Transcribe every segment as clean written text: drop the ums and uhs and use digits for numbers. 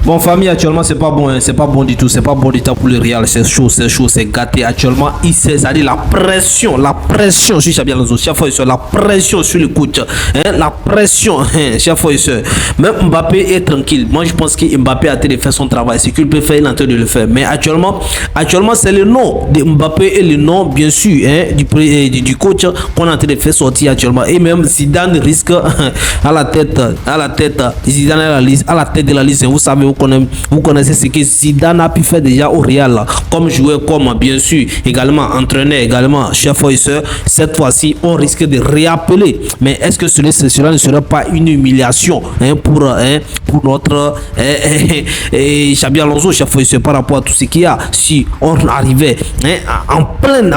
Bon, famille, actuellement, c'est pas bon, hein, c'est pas bon du tout, c'est pas bon du tout pour le Real, c'est chaud, c'est gâté. Actuellement, c'est-à-dire la pression sur Xabi Alonso, chaque fois, la pression sur le coach, hein, la pression, hein, chaque fois, même Mbappé est tranquille. Moi, je pense que Mbappé a été de faire son travail, c'est qu'il peut faire, il est en train de le faire. Mais actuellement, c'est le nom de Mbappé et le nom, bien sûr, hein, du coach qu'on est en train de faire sortir actuellement. Et même Zidane risque à la tête, Zidane à la tête de la liste. Vous savez, vous connaissez ce que Zidane a pu faire déjà au Real, comme joueur, comme bien sûr également entraîneur, également chef officier. Cette fois-ci, on risque de réappeler. Mais est-ce que cela ne serait pas une humiliation, hein, pour notre Xabi Alonso, chef officier, par rapport à tout ce qu'il y a? Si on arrivait, hein, en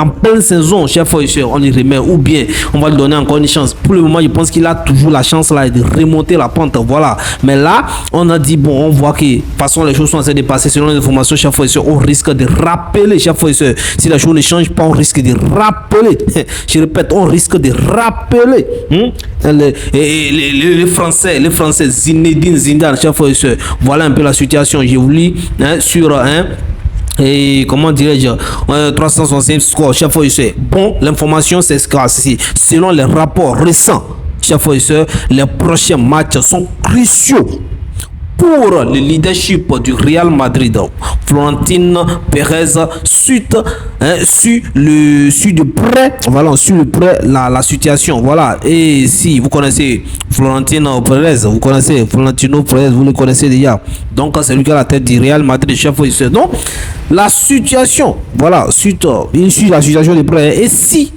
pleine saison, chef officier, on y remet, ou bien on va lui donner encore une chance. Pour le moment, je pense qu'il a toujours la chance là de remonter la pente, voilà. Mais là, on a dit bon, on voit que de toute façon les choses sont en train de passer selon les informations. Chaque fois on risque de rappeler, chaque fois si la chose ne change pas, on risque de rappeler. Je répète, on risque de rappeler les Français, Zinedine Zidane. Chaque fois voilà un peu la situation. Je vous lis, hein, sur et comment dirais-je, 365 score. Chaque fois bon, l'information c'est ce selon les rapports récents. Chaque fois les prochains matchs sont cruciaux pour le leadership du Real Madrid. Florentino Pérez suite sur de près, voilà, sur le près la situation, voilà. Et si vous connaissez Florentino Pérez, vous le connaissez déjà. Donc c'est lui qui a la tête du Real Madrid, chef. Donc la situation, voilà, suite la situation de près. Et si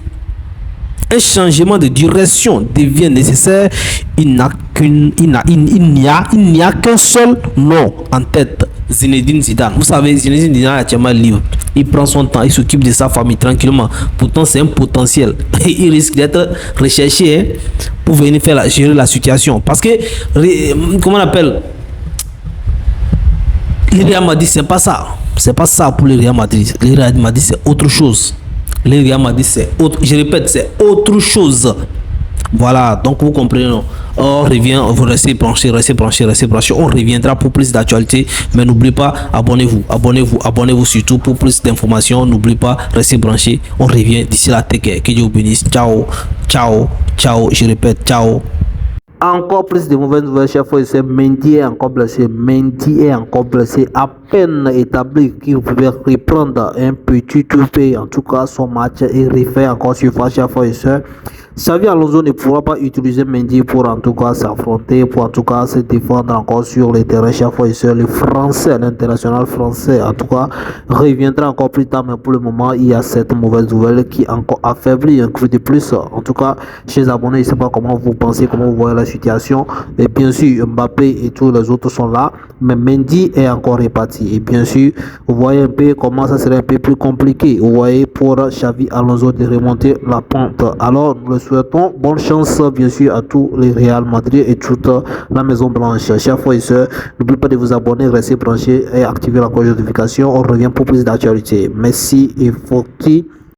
un changement de direction devient nécessaire, il n'y a qu'un seul nom en tête: Zinedine Zidane. Vous savez, Zinedine Zidane est actuellement libre. Il prend son temps, il s'occupe de sa famille tranquillement. Pourtant, c'est un potentiel. Il risque d'être recherché, hein, pour venir gérer la situation. Parce que, comment on appelle, le Real Madrid, c'est pas ça. C'est pas ça pour le Real Madrid. Le Real Madrid, c'est autre chose. Le Real Madrid, c'est autre, je répète, c'est autre chose. Voilà, donc vous comprenez, non? On revient, vous restez branchés, on reviendra pour plus d'actualité. Mais n'oubliez pas, abonnez-vous surtout pour plus d'informations. N'oubliez pas, restez branchés, on revient d'ici la tech. Que Dieu vous bénisse. Ciao, je répète, ciao. Encore plus de mauvaises nouvelles, chef. Mendy est encore blessé. À peine établi qu'il pouvait reprendre un petit trophée. En tout cas, son match est refait encore sur face, chef. Xabi Alonso ne pourra pas utiliser Mendy pour en tout cas s'affronter, pour en tout cas se défendre encore sur le terrain. Chaque fois, le français, l'international français, en tout cas, reviendra encore plus tard. Mais pour le moment, il y a cette mauvaise nouvelle qui encore affaiblit un coup de plus. En tout cas, chez les abonnés, je ne sais pas comment vous pensez, comment vous voyez la situation. Et bien sûr, Mbappé et tous les autres sont là, mais Mendy est encore réparti. Et bien sûr, vous voyez un peu comment ça serait un peu plus compliqué. Vous voyez, pour Xabi Alonso de remonter la pente. Alors, nous le souhaitons bonne chance, bien sûr, à tous les Real Madrid et toute la Maison Blanche. Chers frères et sœurs, n'oubliez pas de vous abonner, rester branchés et activer la cloche de notification. On revient pour plus d'actualité. Merci et forti.